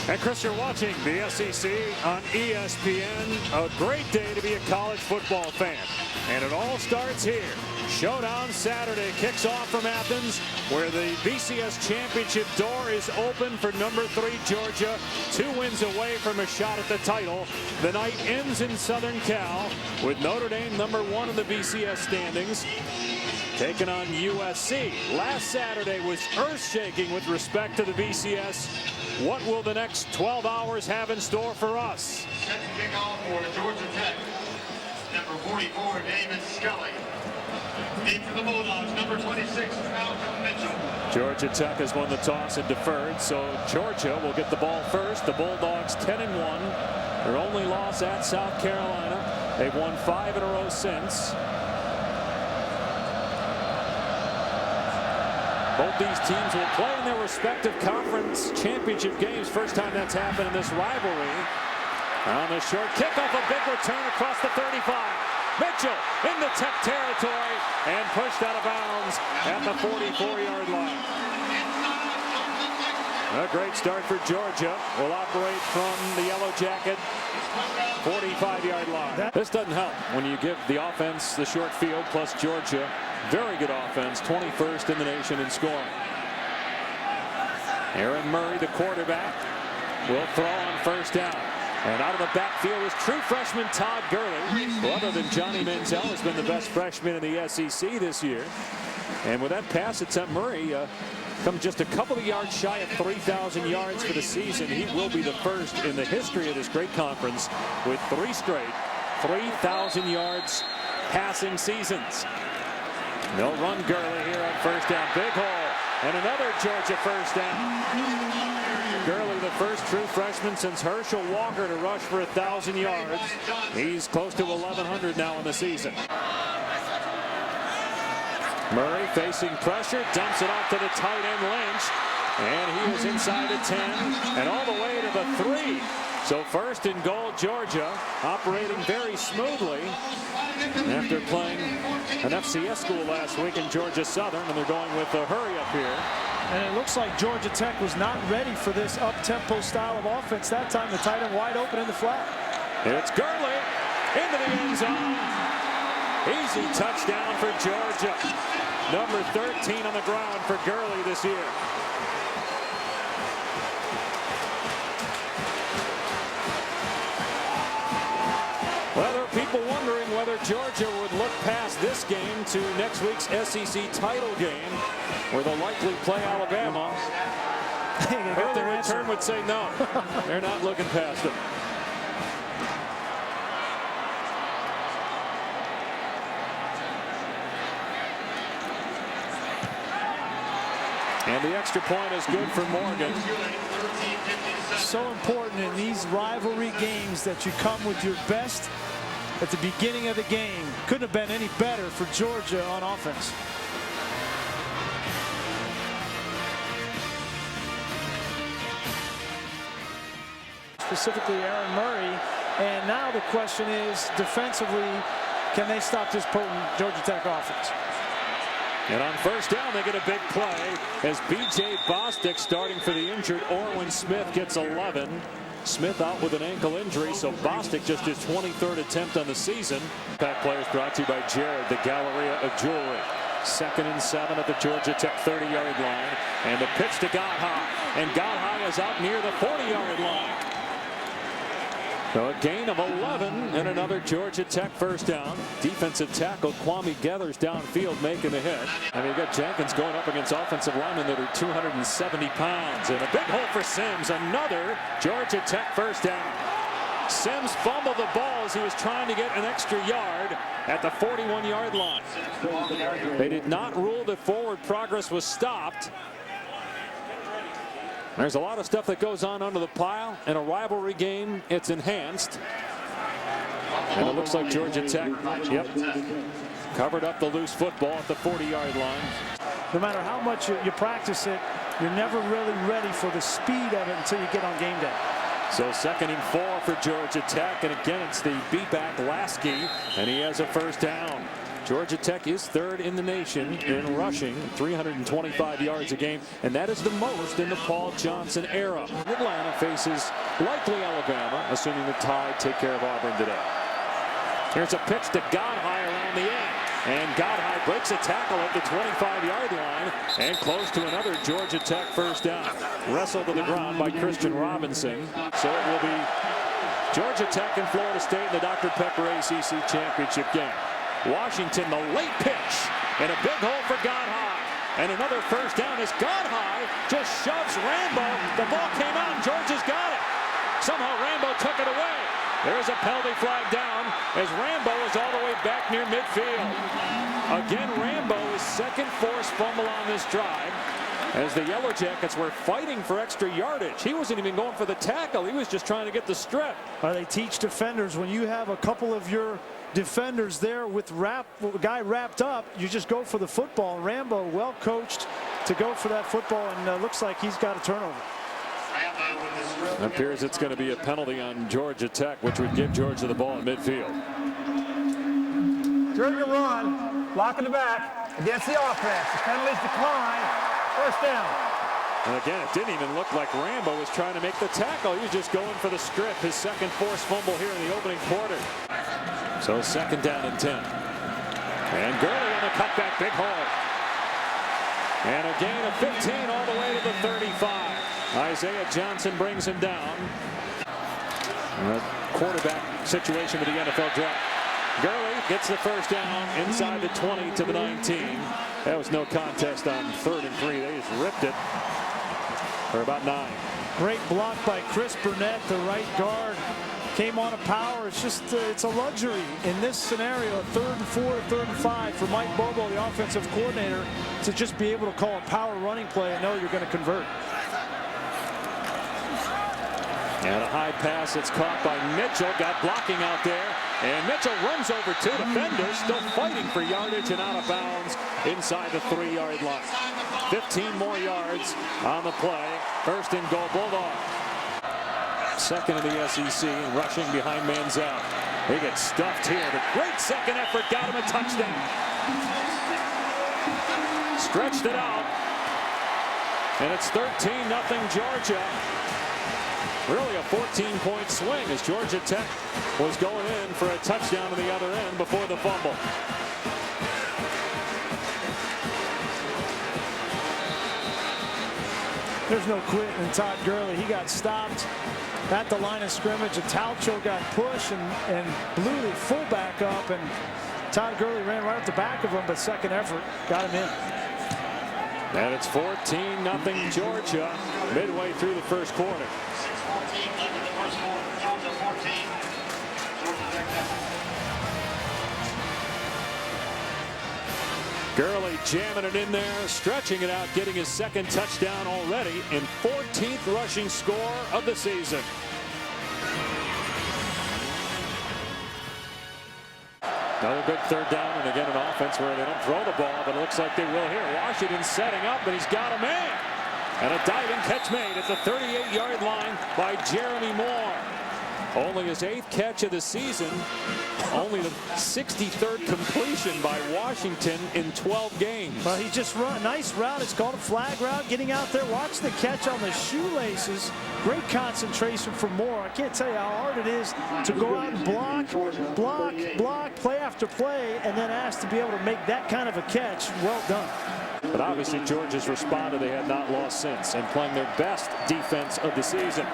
And Chris, you're watching the SEC on ESPN. A great day to be a college football fan. And it all starts here. Showdown Saturday kicks off from Athens, where the BCS championship door is open for number 3 Georgia. 2 wins away from a shot at the title. The night ends in Southern Cal with Notre Dame number 1 in the BCS standings, taking on USC. Last Saturday was earth-shaking with respect to the BCS. What will the next 12 hours have in store for us? Set to kick off for Georgia Tech, number 44, David Scully. Deep for the Bulldogs, number 26, Malcolm Mitchell. Georgia Tech has won the toss and deferred, so Georgia will get the ball first. The Bulldogs 10-1. Their only loss at South Carolina. They've won 5 in a row since. Both these teams will play in their respective conference championship games. First time that's happened in this rivalry. On the short kickoff, a big return across the 35. Mitchell into Tech territory and pushed out of bounds at the 44-yard line. A great start for Georgia. Will operate from the Yellow Jacket 45-yard line. This doesn't help when you give the offense the short field, plus Georgia. Very good offense, 21st in the nation in scoring. Aaron Murray, the quarterback, will throw on first down. And out of the backfield is true freshman Todd Gurley, who other than Johnny Manziel has been the best freshman in the SEC this year. And with that pass attempt, Murray comes just a couple of yards shy of 3,000 yards for the season. He will be the first in the history of this great conference with 3 straight 3,000 yards passing seasons. They'll run Gurley here on first down. Big hole. And another Georgia first down. Gurley, the first true freshman since Herschel Walker to rush for 1,000 yards. He's close to 1,100 now in the season. Murray facing pressure, dumps it off to the tight end Lynch. And he is inside the 10 and all the way to the 3. So first and goal, Georgia operating very smoothly after playing an FCS school last week in Georgia Southern, and they're going with a hurry up here. And it looks like Georgia Tech was not ready for this up-tempo style of offense. That time the tight end wide open in the flat. It's Gurley into the end zone. Easy touchdown for Georgia. Number 13 on the ground for Gurley this year. Well, there are people wondering whether Georgia would look past this game to next week's SEC title game, where they'll likely play Alabama. Early return would say no. They're not looking past them. And the extra point is good for Morgan. So important in these rivalry games that you come with your best at the beginning of the game. Couldn't have been any better for Georgia on offense. Specifically Aaron Murray. And now the question is, defensively, can they stop this potent Georgia Tech offense? And on first down, they get a big play as B.J. Bostic, starting for the injured Orwin Smith, gets 11. Smith out with an ankle injury, so Bostic just his 23rd attempt on the season. Pack players brought to you by Jared, the Galleria of Jewelry. 2nd and 7 at the Georgia Tech 30-yard line. And the pitch to Godhigh. And Godhigh is out near the 40-yard line. So a gain of 11 and another Georgia Tech first down. Defensive tackle Kwame Geathers downfield making the hit. I mean, you got Jenkins going up against offensive linemen that are 270 pounds. And a big hole for Sims. Another Georgia Tech first down. Sims fumbled the ball as he was trying to get an extra yard at the 41-yard line. They did not rule that forward progress was stopped. There's a lot of stuff that goes on under the pile. In a rivalry game, it's enhanced. And it looks like Georgia Tech, covered up the loose football at the 40-yard line. No matter how much you practice it, you're never really ready for the speed of it until you get on game day. So 2nd and 4 for Georgia Tech. And again, it's the beatback Lasky, and he has a first down. Georgia Tech is third in the nation in rushing, 325 yards a game, and that is the most in the Paul Johnson era. Atlanta faces likely Alabama, assuming the Tide take care of Auburn today. Here's a pitch to Godhigh around the end, and Godhigh breaks a tackle at the 25-yard line and close to another Georgia Tech first down. Wrestled to the ground by Christian Robinson. So it will be Georgia Tech and Florida State in the Dr. Pepper ACC Championship game. Washington, the late pitch, and a big hole for Godhigh. And another first down as Godhigh just shoves Rambo. The ball came out and Georgia's got it. Somehow Rambo took it away. There's a penalty flag down as Rambo is all the way back near midfield. Again, Rambo is second forced fumble on this drive as the Yellow Jackets were fighting for extra yardage. He wasn't even going for the tackle. He was just trying to get the strip. They teach defenders when you have a couple of your defenders there with guy wrapped up, you just go for the football. Rambo, well coached to go for that football, and looks like he's got a turnover. It appears it's going to be a penalty on Georgia Tech, which would give Georgia the ball at midfield. During the run, block in the back against the offense. The penalties decline. First down. And again, it didn't even look like Rambo was trying to make the tackle. He was just going for the strip. His second forced fumble here in the opening quarter. So second down and 10. And Gurley on the cutback, big hole. And a gain of 15 all the way to the 35. Isaiah Johnson brings him down. A quarterback situation with the NFL draft. Gurley gets the first down inside the 20 to the 19. That was no contest on 3rd and 3. They just ripped it for about 9. Great block by Chris Burnett, the right guard. Came on a power. It's just it's a luxury in this scenario, 3rd and 4, 3rd and 5 for Mike Bobo, the offensive coordinator, to just be able to call a power running play and know you're going to convert. And a high pass. It's caught by Mitchell. Got blocking out there. And Mitchell runs over 2 defenders, still fighting for yardage and out of bounds inside the 3-yard line. 15 more yards on the play. First and goal, Bulldog. Second in the SEC and rushing behind Manziel. He gets stuffed here. The great second effort got him a touchdown. Stretched it out. And it's 13-0 Georgia. Really a 14-point swing as Georgia Tech was going in for a touchdown on the other end before the fumble. There's no quitting in Todd Gurley. He got stopped at the line of scrimmage. Italcho got pushed and blew the fullback up, and Todd Gurley ran right at the back of him, but second effort got him in. And it's 14-0 Georgia midway through the first quarter. 6:14 left in the first quarter. Georgia 14. Georgia Tech nothing. Gurley jamming it in there, stretching it out, getting his second touchdown already and 14th rushing score of the season. Another good third down, and again an offense where they don't throw the ball, but it looks like they will here. Washington setting up, and he's got a man. And a diving catch made at the 38-yard line by Jeremy Moore. Only his 8th catch of the season. Only the 63rd completion by Washington in 12 games. Well, he just run a nice route. It's called a flag route. Getting out there, watch the catch on the shoelaces. Great concentration for Moore. I can't tell you how hard it is to go out and block, play after play, and then ask to be able to make that kind of a catch. Well done. But obviously Georgia's responded. They have not lost since and playing their best defense of the season.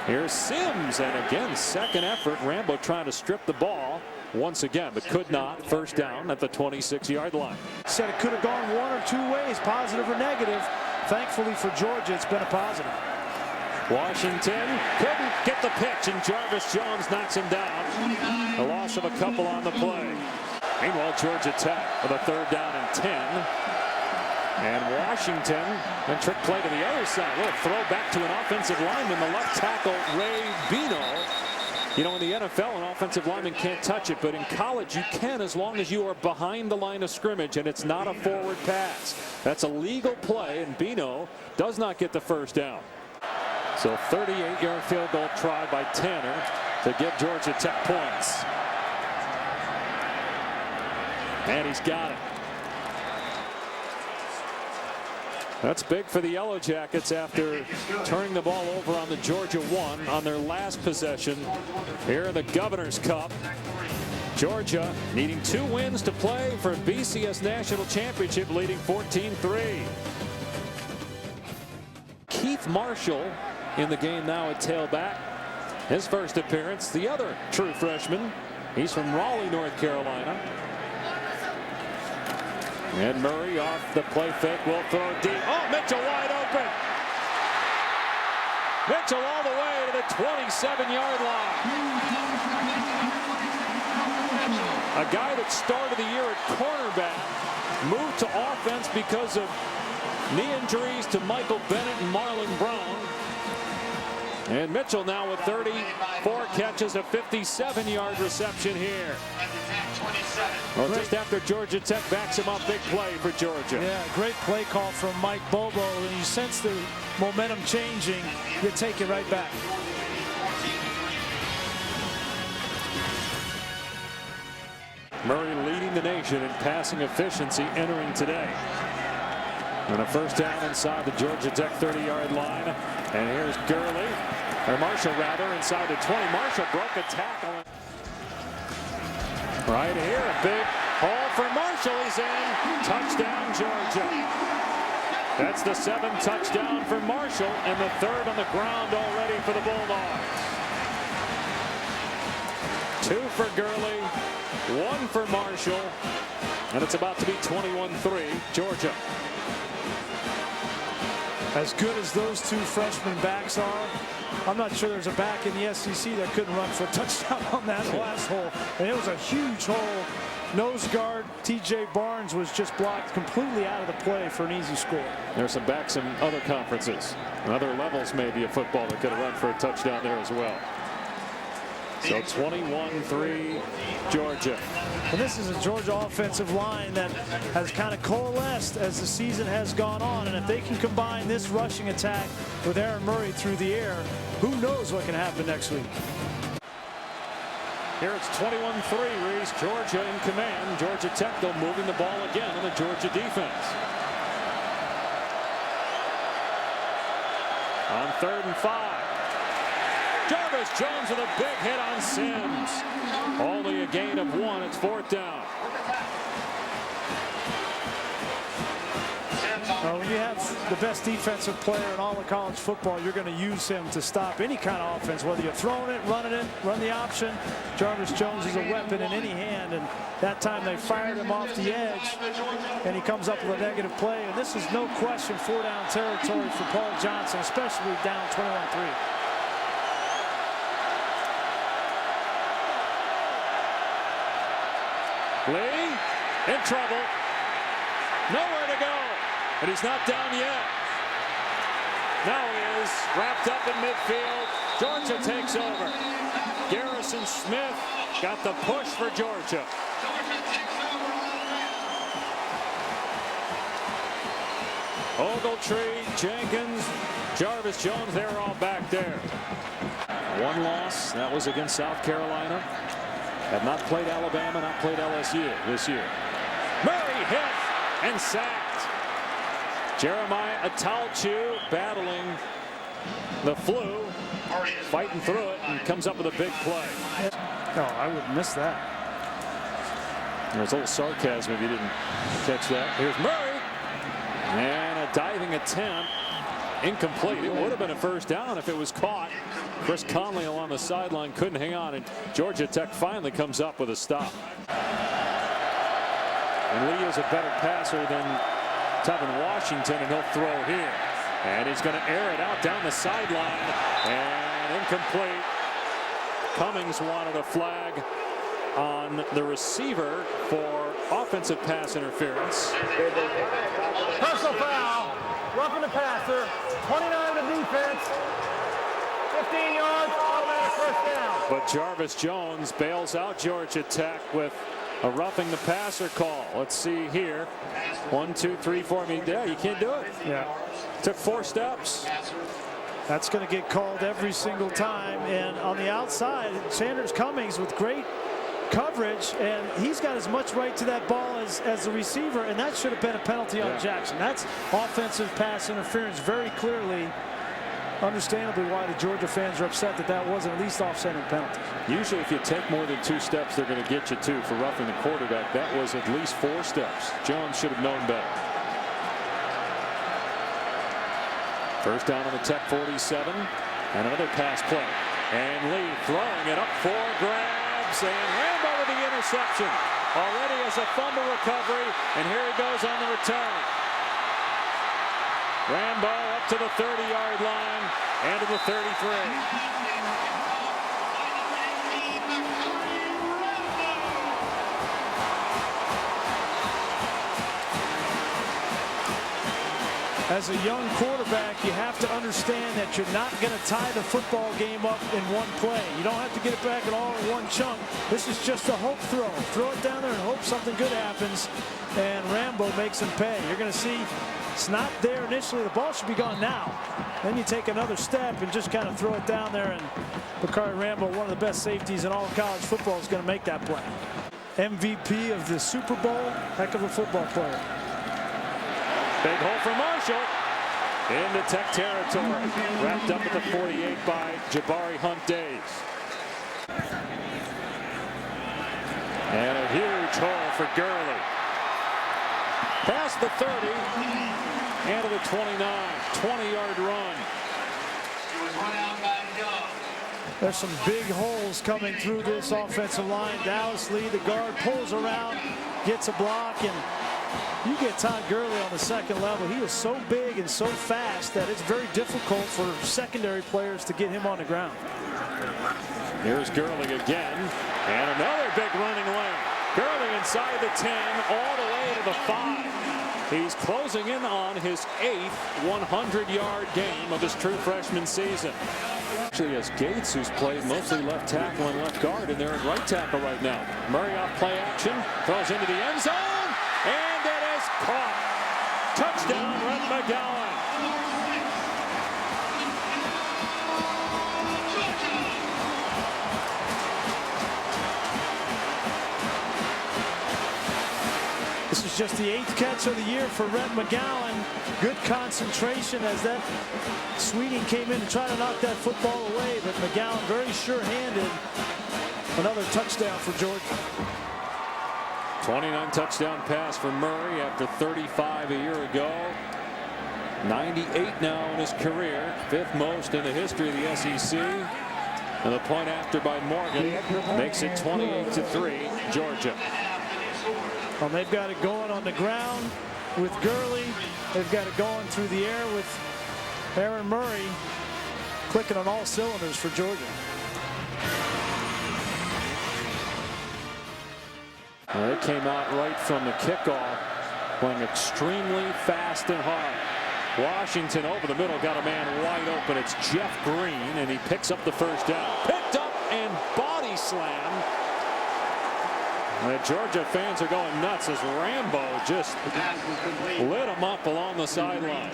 Here's Sims, and again, second effort. Rambo trying to strip the ball once again, but could not. First down at the 26-yard line. Said it could have gone one or two ways, positive or negative. Thankfully for Georgia, it's been a positive. Washington couldn't get the pitch, and Jarvis Jones knocks him down. A loss of a couple on the play. Meanwhile, Georgia Tech with a third down and 10. And Washington, and trick play to the other side. A little throw back to an offensive lineman, the left tackle, Ray Bino. You know, in the NFL, an offensive lineman can't touch it, but in college, you can as long as you are behind the line of scrimmage and it's not a forward pass. That's a legal play, and Bino does not get the first down. So 38-yard field goal try by Tanner to give Georgia Tech points. And he's got it. That's big for the Yellow Jackets after turning the ball over on the Georgia 1 on their last possession here in the Governor's Cup. Georgia needing 2 wins to play for BCS National Championship, leading 14-3. Keith Marshall in the game now at tailback. His first appearance, the other true freshman. He's from Raleigh, North Carolina. And Murray off the play fake will throw deep. Oh, Mitchell wide open. Mitchell all the way to the 27-yard line. A guy that started the year at cornerback moved to offense because of knee injuries to Michael Bennett and Marlon Brown. And Mitchell now with 34 catches, a 57-yard reception here. Well, just after Georgia Tech backs him up, big play for Georgia. Yeah, great play call from Mike Bobo. And you sense the momentum changing, you take it right back. Murray leading the nation in passing efficiency entering today. And a first down inside the Georgia Tech 30-yard line. And here's Gurley, or Marshall rather, inside the 20. Marshall broke a tackle. Right here, a big haul for Marshall. He's in. Touchdown, Georgia. That's the 7th touchdown for Marshall, and the 3rd on the ground already for the Bulldogs. 2 for Gurley, 1 for Marshall, and it's about to be 21-3, Georgia. As good as those 2 freshman backs are, I'm not sure there's a back in the SEC that couldn't run for a touchdown on that last hole. And it was a huge hole. Nose guard TJ Barnes was just blocked completely out of the play for an easy score. There's some backs in other conferences and other levels maybe of football that could have run for a touchdown there as well. So 21-3 Georgia. And this is a Georgia offensive line that has kind of coalesced as the season has gone on. And if they can combine this rushing attack with Aaron Murray through the air, who knows what can happen next week. Here it's 21-3, Reese. Georgia in command. Georgia Tech though moving the ball again on the Georgia defense. On 3rd and 5. Jarvis Jones with a big hit on Sims. Only a gain of 1. It's 4th down. Well, when you have the best defensive player in all of college football, you're going to use him to stop any kind of offense, whether you're throwing it, running it, run the option. Jarvis Jones is a weapon in any hand, and that time they fired him off the edge, and he comes up with a negative play. And this is no question 4-down territory for Paul Johnson, especially down 21-3. Lee in trouble. Nowhere to go. But he's not down yet. Now he is wrapped up in midfield. Georgia takes over. Garrison Smith got the push for Georgia. Ogletree, Jenkins, Jarvis Jones, they're all back there. 1 loss. That was against South Carolina. Have not played Alabama, not played LSU this year. Murray hit and sacked. Jeremiah Atalchu battling the flu, fighting through it, and comes up with a big play. No, I wouldn't miss that. There's a little sarcasm if you didn't catch that. Here's Murray. And a diving attempt. Incomplete. It would have been a first down if it was caught. Chris Conley along the sideline couldn't hang on, and Georgia Tech finally comes up with a stop. And Lee is a better passer than Tevin Washington, and he'll throw here. And he's going to air it out down the sideline. And incomplete. Cummings wanted a flag on the receiver for offensive pass interference. Personal foul. Roughing the passer. 29 to defense. 15 yards. Automatic first down. But Jarvis Jones bails out Georgia Tech with a roughing the passer call. Let's see here. 1, 2, 3, 4. I mean, yeah, you can't do it. Yeah. Took 4 steps. That's going to get called every single time. And on the outside, Sanders Cummings with great coverage, and he's got as much right to that ball as the receiver, and that should have been a penalty on Jackson. That's offensive pass interference very clearly. Understandably why the Georgia fans are upset that that wasn't at least offsetting penalties. Usually if you take more than 2 steps, they're going to get you 2 for roughing the quarterback. That was at least 4 steps. Jones should have known better. First down on the Tech 47, and another pass play. And Lee throwing it up for grabs, and Rambo with the interception. Already has a fumble recovery, and here he goes on the return. Rambo up to the 30-yard line and to the 33. As a young quarterback, you have to understand that you're not going to tie the football game up in one play. You don't have to get it back at all in one chunk. This is just a hope throw. Throw it down there and hope something good happens, and Rambo makes him pay. You're going to see it's not there initially. The ball should be gone now. Then you take another step and just kind of throw it down there, and Bakari Rambo, one of the best safeties in all of college football, is going to make that play. MVP of the Super Bowl, heck of a football player. Big hole for Marshall into Tech territory. Wrapped up at the 48 by Jabari Hunt-Days. And a huge hole for Gurley. Past the 30 and to the 29. 20-yard run. There's some big holes coming through this offensive line. Dallas Lee, the guard, pulls around, gets a block, and you get Todd Gurley on the second level. He is so big and so fast that it's very difficult for secondary players to get him on the ground. Here's Gurley again, and another big running lane. Gurley inside the 10, all the way to the 5. He's closing in on his 8th 100-yard game of his true freshman season. Actually, as Gates, who's played mostly left tackle and left guard, and they're at right tackle right now. Murray off play action, throws into the end zone. And it is caught. Touchdown, Rhett McGowan. This is just the 8th catch of the year for Rhett McGowan. Good concentration as that Sweeting came in to try to knock that football away, but McGowan very sure-handed. Another touchdown for Georgia. 29 touchdown pass for Murray after 35 a year ago. 98 now in his career, 5th most in the history of the SEC. And the point after by Morgan makes it 28-3 Georgia. Well, they've got it going on the ground with Gurley. They've got it going through the air with Aaron Murray, clicking on all cylinders for Georgia. Well, it came out right from the kickoff, playing extremely fast and hard. Washington over the middle, got a man wide open. It's Jeff Green, and he picks up the first down. Picked up and body slammed. The Georgia fans are going nuts as Rambo just lit him up along the sideline.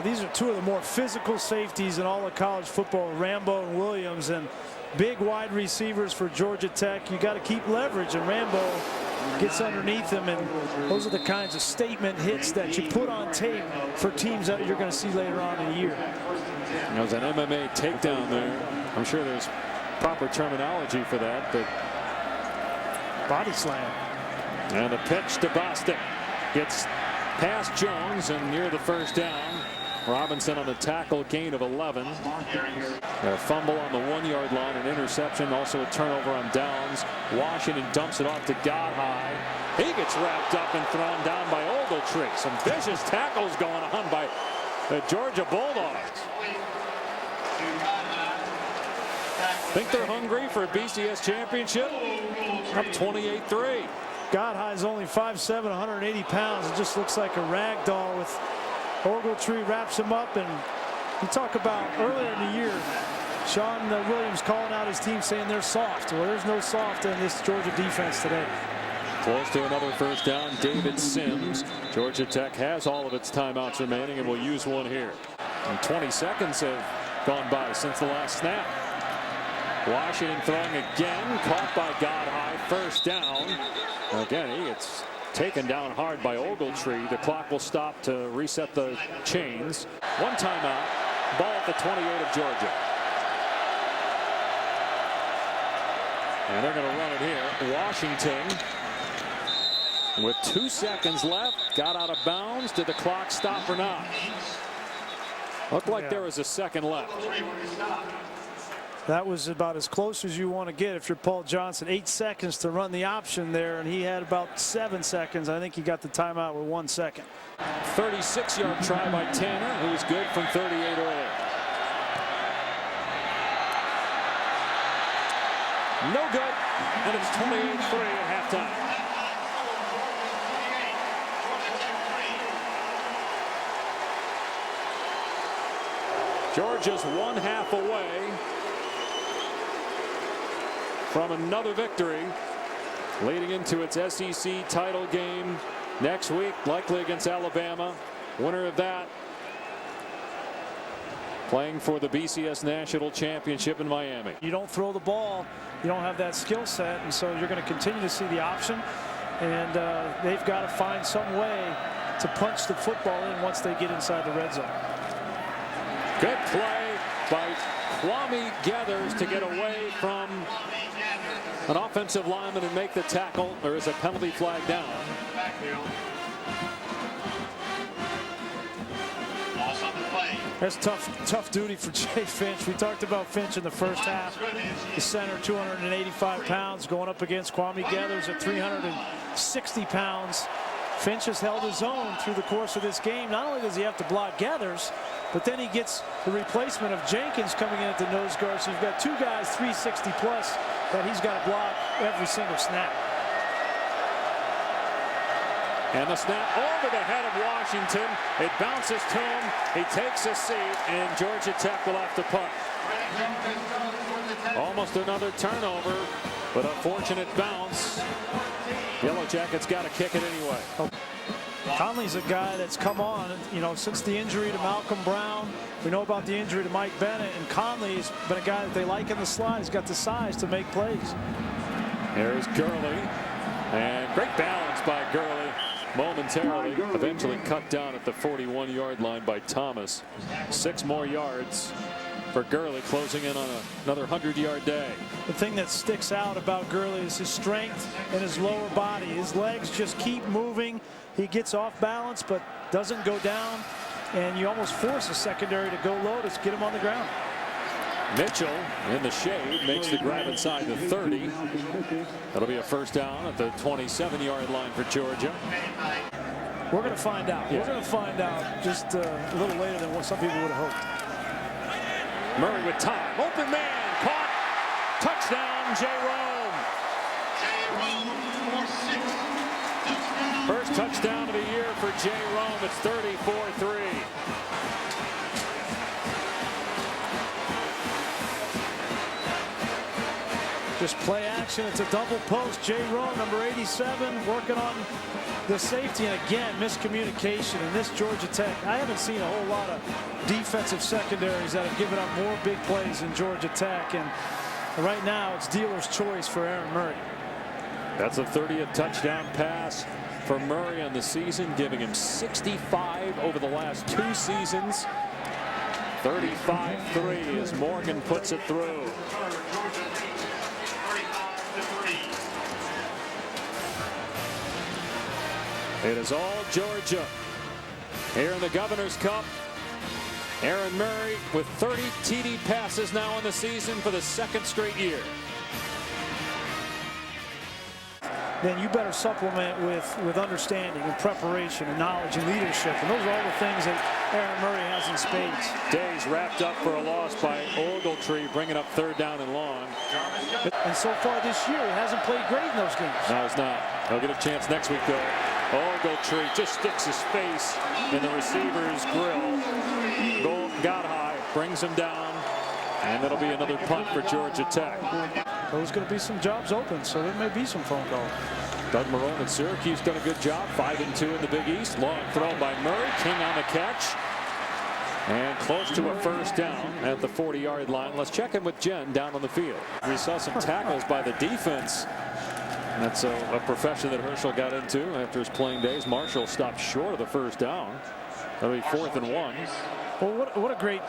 These are 2 of the more physical safeties in all of college football, Rambo and Williams, and big wide receivers for Georgia Tech. You got to keep leverage, and Rambo gets underneath him, and those are the kinds of statement hits that you put on tape for teams that you're going to see later on in the year. There's an MMA takedown there. I'm sure there's proper terminology for that, but body slam. And the pitch to Bostic gets past Jones and near the first down. Robinson on the tackle, gain of 11. A fumble on the 1-yard line, an interception, also a turnover on downs. Washington dumps it off to Godhigh. He gets wrapped up and thrown down by Ogletree. Some vicious tackles going on by the Georgia Bulldogs. Think they're hungry for a BCS championship? Up 28-3. Godhigh's only 5'7", 180 pounds. It just looks like a rag doll with Ogletree wraps him up. And you talk about earlier in the year, Sean Williams calling out his team saying they're soft. Well, there's no soft in this Georgia defense today. Close to another first down, David Sims. Georgia Tech has all of its timeouts remaining and will use one here. And 20 seconds have gone by since the last snap. Washington throwing again, caught by Godhigh, first down. Again, he gets taken down hard by Ogletree. The clock will stop to reset the chains. One timeout, ball at the 28 of Georgia. And they're going to run it here. Washington, with 2 seconds left, got out of bounds. Did the clock stop or not? Looked like there was a second left. That was about as close as you want to get if you're Paul Johnson. 8 seconds to run the option there, and he had about 7 seconds. I think he got the timeout with 1 second. 36-yard try by Tanner, who was good from 38 earlier. No good, and it's 28-3 at halftime. Georgia's 1/2 away from another victory, leading into its SEC title game next week, likely against Alabama. Winner of that playing for the BCS National Championship in Miami. You don't throw the ball, you don't have that skill set, and so you're going to continue to see the option, and they've got to find some way to punch the football in once they get inside the red zone. Good play by Kwame Gathers to get away from an offensive lineman and make the tackle. There is a penalty flag down. That's tough duty for Jay Finch. We talked about Finch in the first half. The center, 285 pounds, going up against Kwame Gathers at 360 pounds. Finch has held his own through the course of this game. Not only does he have to block Gathers, but then he gets the replacement of Jenkins coming in at the nose guard. So you've got 2 guys 360 plus that he's got to block every single snap. And the snap over the head of Washington. It bounces to him. He takes a seat, and Georgia Tech will have to punt. Almost another turnover, but a fortunate bounce. Yellow Jackets got to kick it anyway. Conley's a guy that's come on, you know, since the injury to Malcolm Brown. We know about the injury to Mike Bennett, and Conley's been a guy that they like in the slot. He's got the size to make plays. There's Gurley, and great balance by Gurley. Momentarily, eventually cut down at the 41-yard line by Thomas. 6 more yards for Gurley, closing in on another 100-yard day. The thing that sticks out about Gurley is his strength and his lower body. His legs just keep moving. He gets off balance but doesn't go down, and you almost force a secondary to go low to get him on the ground. Mitchell in the shade makes the grab inside the 30. That'll be a first down at the 27-yard line for Georgia. We're going to find out. Yeah. We're going to find out just a little later than what some people would have hoped. Murray with time. Open man. Caught. Touchdown, Jay Rome. First touchdown of the year for Jay Rome. It's 34-3. Just play action. It's a double post. Jay Rome, number 87, working on the safety. And again, miscommunication. And this Georgia Tech, I haven't seen a whole lot of defensive secondaries that have given up more big plays than Georgia Tech. And right now, it's dealer's choice for Aaron Murray. That's a 30th touchdown pass for Murray on the season, giving him 65 over the last 2 seasons. 35-3 as Morgan puts it through. It is all Georgia here in the Governor's Cup. Aaron Murray with 30 TD passes now in the season for the 2nd straight year. Then you better supplement with understanding and preparation and knowledge and leadership. And those are all the things that Aaron Murray has in spades. Days wrapped up for a loss by Ogletree, bringing up 3rd down and long. And so far this year, he hasn't played great in those games. No, he's not. He'll get a chance next week, though. Ogletree just sticks his face in the receiver's grill. Godhigh brings him down, and it'll be another punt for Georgia Tech. There's going to be some jobs open, so there may be some phone calls. Doug Marrone at Syracuse done a good job. 5-2 in the Big East. Long throw by Murray. King on the catch. And close to a first down at the 40-yard line. Let's check in with Jen down on the field. We saw some tackles by the defense. That's a profession that Herschel got into after his playing days. Marshall stopped short of the first down. That'll be 4th and 1. Well, what a great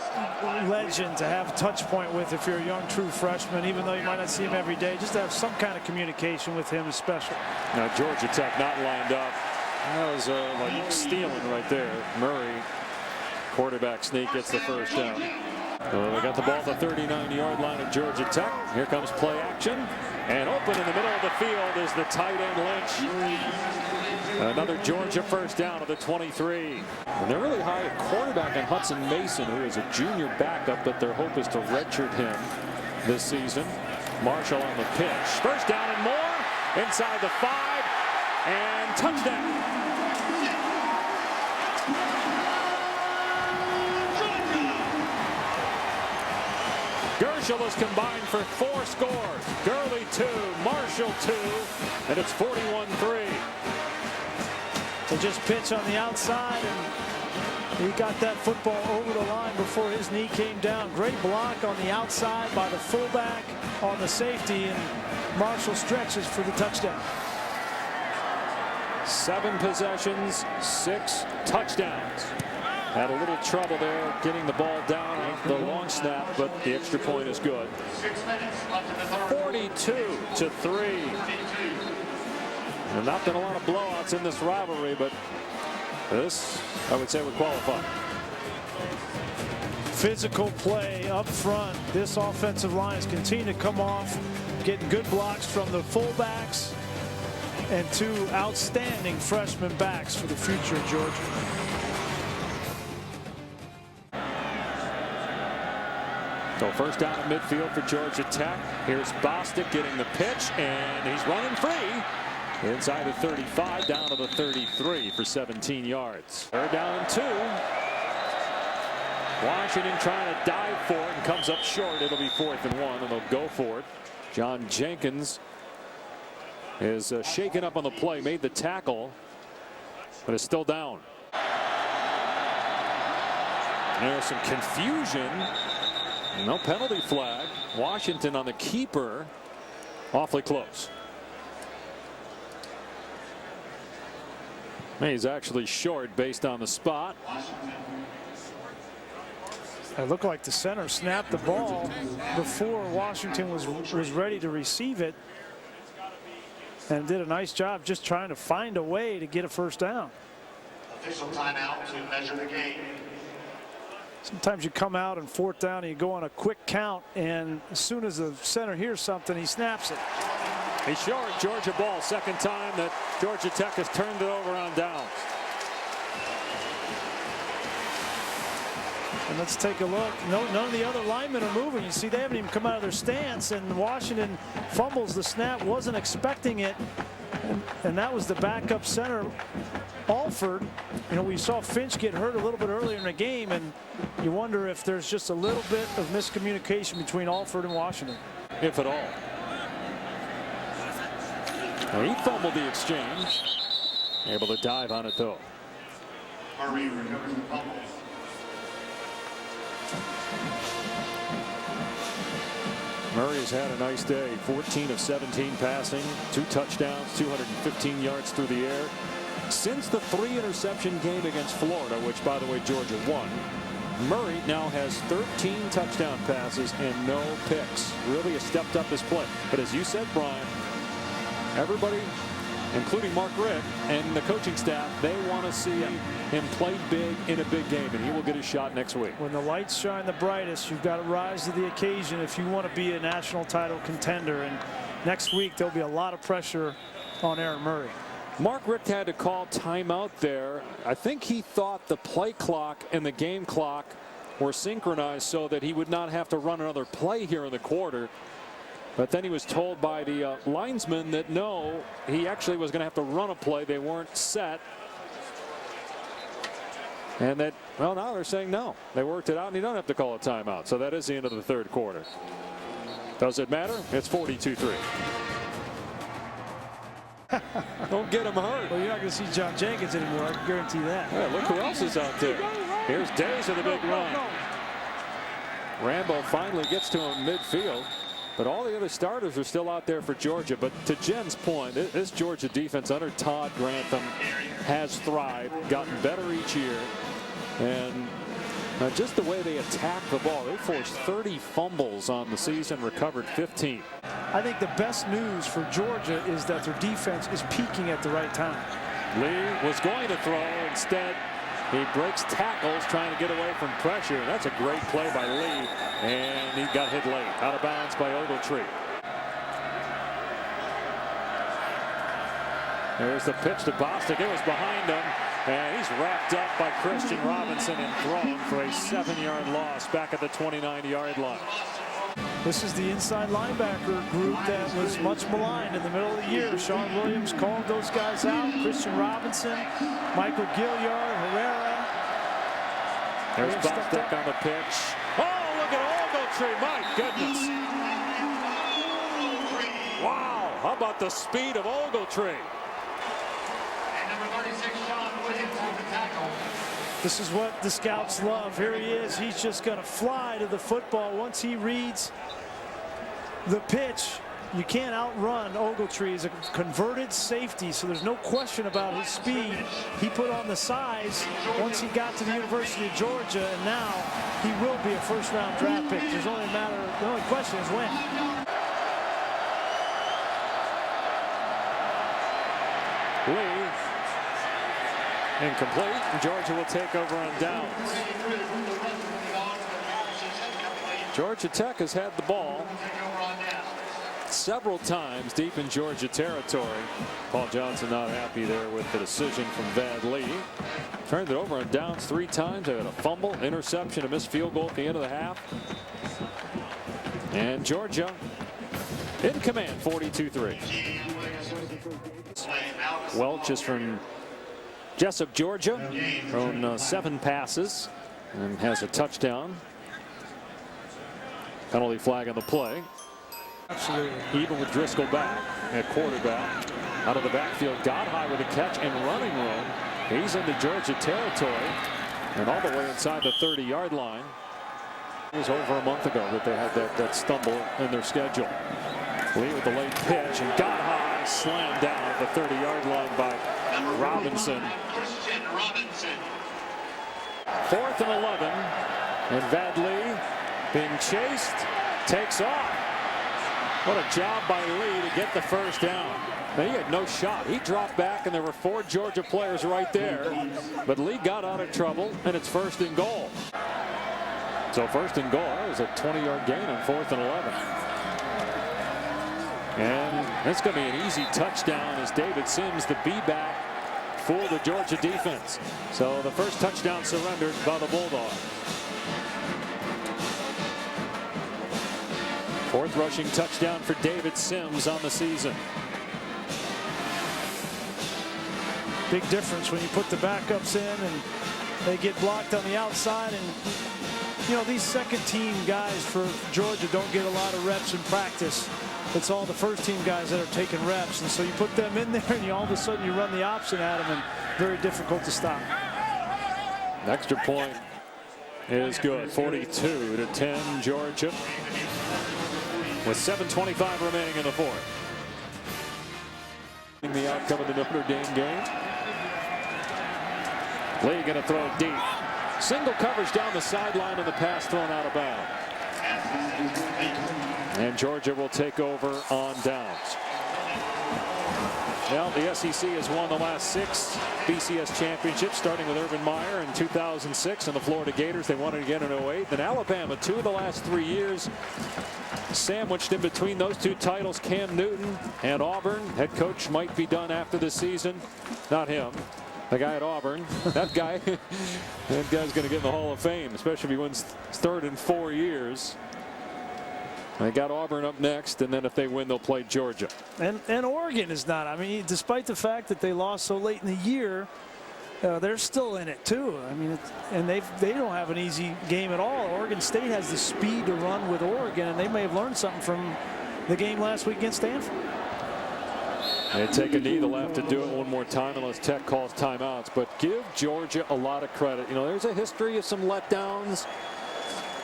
legend to have a touch point with if you're a young true freshman, even though you might not see him every day. Just to have some kind of communication with him is special. Now Georgia Tech not lined up. That was like stealing right there. Murray, quarterback sneak, gets the first down. They got the ball at the 39-yard line of Georgia Tech. Here comes play action. And open in the middle of the field is the tight end Lynch. Another Georgia first down of the 23. And they're really high at quarterback on Hudson Mason, who is a junior backup, but their hope is to redshirt him this season. Marshall on the pitch. First down and more. Inside the 5. And touchdown. Gershel has combined for 4 scores. Gurley 2, Marshall 2, and it's 41-3. So just pitch on the outside, and he got that football over the line before his knee came down. Great block on the outside by the fullback on the safety, and Marshall stretches for the touchdown. 7 possessions, 6 touchdowns. Had a little trouble there getting the ball down off the long snap, but the extra point is good. 42-3. And not been a lot of blowouts in this rivalry, but this, I would say, would qualify. Physical play up front. This offensive line has continued to come off, getting good blocks from the fullbacks and 2 outstanding freshman backs for the future of Georgia. So first down at midfield for Georgia Tech. Here's Bostic getting the pitch, and he's running free. Inside the 35, down to the 33 for 17 yards. Third down and 2. Washington trying to dive for it and comes up short. It'll be 4th and 1, and they'll go for it. John Jenkins is shaken up on the play, made the tackle, but is still down. There's some confusion. No penalty flag. Washington on the keeper. Awfully close. He's actually short based on the spot. It looked like the center snapped the ball before Washington was ready to receive it, and did a nice job just trying to find a way to get a first down. Official timeout to measure the game. Sometimes you come out and 4th down and you go on a quick count, and as soon as the center hears something, he snaps it. He's short. Georgia ball. Second time that Georgia Tech has turned it over on downs. And let's take a look. None of the other linemen are moving. You see, they haven't even come out of their stance, and Washington fumbles the snap, wasn't expecting it, and that was the backup center, Alford. You know, we saw Finch get hurt a little bit earlier in the game, and you wonder if there's just a little bit of miscommunication between Alford and Washington. If at all. Well, he fumbled the exchange. Able to dive on it, though. Murray recovers the fumble. Murray has had a nice day. 14 of 17 passing, 2 touchdowns, 215 yards through the air. Since the 3-interception game against Florida, which, by the way, Georgia won, Murray now has 13 touchdown passes and no picks. Really has stepped up his play. But as you said, Brian, everybody, including Mark Richt and the coaching staff, they want to see him play big in a big game, and he will get a shot next week. When the lights shine the brightest, you've got to rise to the occasion if you want to be a national title contender. And next week, there'll be a lot of pressure on Aaron Murray. Mark Richt had to call timeout there. I think he thought the play clock and the game clock were synchronized so that he would not have to run another play here in the quarter. But then he was told by the linesman that no, he actually was going to have to run a play. They weren't set. And that, well, now they're saying no. They worked it out, and you don't have to call a timeout. So that is the end of the 3rd quarter. Does it matter? It's 42-3. Don't get him hurt. Well, you're not going to see John Jenkins anymore. I can guarantee that. Yeah, look who else is out there. Here's Days with a big run. Rambo finally gets to him midfield, but all the other starters are still out there for Georgia. But to Jen's point, this Georgia defense under Todd Grantham has thrived, gotten better each year, and just the way they attack the ball. They forced 30 fumbles on the season, recovered 15. I think the best news for Georgia is that their defense is peaking at the right time. Lee was going to throw. Instead, he breaks tackles trying to get away from pressure. That's a great play by Lee, and he got hit late. Out of bounds by Ogletree. There's the pitch to Bostic. It was behind him, and he's wrapped up by Christian Robinson and thrown for a 7-yard loss back at the 29-yard line. This is the inside linebacker group that was much maligned in the middle of the year. Sean Williams called those guys out. Christian Robinson, Michael Gilliard, Herrera. There's Bostic on the pitch. Oh, look at Ogletree. My goodness. Wow. How about the speed of Ogletree? This is what the scouts love. Here he is. He's just going to fly to the football. Once he reads the pitch, you can't outrun Ogletree. He's a converted safety, so there's no question about his speed. He put on the size once he got to the University of Georgia, and now he will be a first-round draft pick. There's only a matter. The only question is when. Lee. Incomplete. Georgia will take over on downs. Georgia Tech has had the ball several times deep in Georgia territory. Paul Johnson not happy there with the decision from Vad Lee. Turned it over on downs 3 times. They had a fumble, interception, a missed field goal at the end of the half. And Georgia in command, 42-3. Welch is from Jessup, Georgia, thrown 7 passes and has a touchdown. Penalty flag on the play. Absolutely. Even with Driscoll back at quarterback. Out of the backfield, Godhigh with a catch and running room. He's into Georgia territory and all the way inside the 30-yard line. It was over a month ago that they had that stumble in their schedule. Lee with the late pitch, and Godhigh slammed down at the 30-yard line by Robinson. 4th and 11, and Vad Lee being chased, takes off. What a job by Lee to get the first down. Now, he had no shot. He dropped back, and there were 4 Georgia players right there. But Lee got out of trouble, and it's 1st and goal. So 1st and goal. That was a 20-yard gain on 4th and 11. And that's going to be an easy touchdown as David Sims, the B-back, fooled the Georgia defense. So the first touchdown surrendered by the Bulldogs. 4th rushing touchdown for David Sims on the season. Big difference when you put the backups in and they get blocked on the outside. And you know, these second-team guys for Georgia don't get a lot of reps in practice. It's all the first-team guys that are taking reps, and so you put them in there, and all of a sudden you run the option at them, and very difficult to stop. An extra point is good. 42-10 Georgia, with 7:25 remaining in the 4th. The outcome of the Notre Dame game. Lee going to throw deep. Single coverage down the sideline, and the pass thrown out of bounds. And Georgia will take over on downs. Well, the SEC has won the last 6 BCS championships, starting with Urban Meyer in 2006 and the Florida Gators. They won it again in 08. Then Alabama, 2 of the last 3 years. Sandwiched in between those 2 titles, Cam Newton and Auburn. Head coach might be done after this season. Not him. The guy at Auburn. That guy's going to get in the Hall of Fame, especially if he wins 3rd in 4 years. They got Auburn up next, and then if they win, they'll play Georgia. And Oregon is not. I mean, despite the fact that they lost so late in the year, they're still in it too. I mean, and they don't have an easy game at all. Oregon State has the speed to run with Oregon, and they may have learned something from the game last week against Stanford. They take a knee. They'll have to do it one more time unless Tech calls timeouts. But give Georgia a lot of credit. You know, there's a history of some letdowns,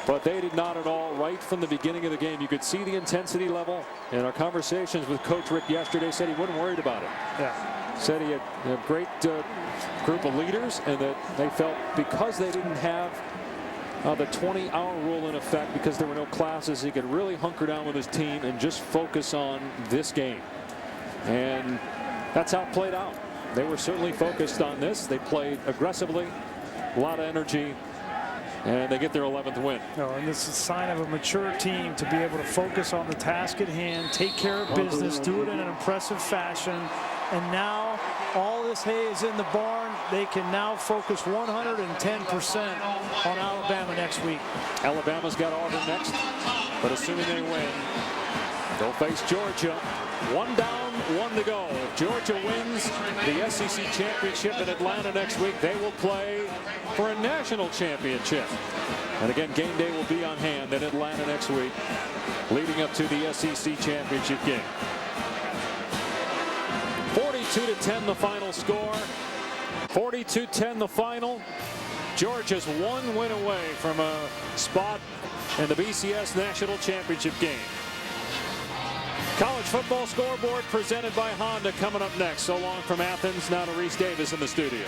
but they did not at all. Right from the beginning of the game, you could see the intensity level. And our conversations with Coach Rick yesterday said he wasn't worried about it. Yeah. Said he had a great group of leaders, and that they felt because they didn't have the 20-hour rule in effect, because there were no classes, he could really hunker down with his team and just focus on this game. And that's how it played out. They were certainly focused on this. They played aggressively, a lot of energy, and they get their 11th win. No, and this is a sign of a mature team to be able to focus on the task at hand, take care of business, do it in an impressive fashion. And now all this hay is in the barn. They can now focus 110% on Alabama next week. Alabama's got Auburn next, but assuming they win, they'll face Georgia. One down, one to go. If Georgia wins the SEC championship in Atlanta next week, they will play for a national championship. And again, game day will be on hand in Atlanta next week, leading up to the SEC championship game. 42-10 the final score. 42-10 the final. Georgia's one win away from a spot in the BCS National Championship game. College football scoreboard presented by Honda coming up next. So long from Athens. Now to Reese Davis in the studio.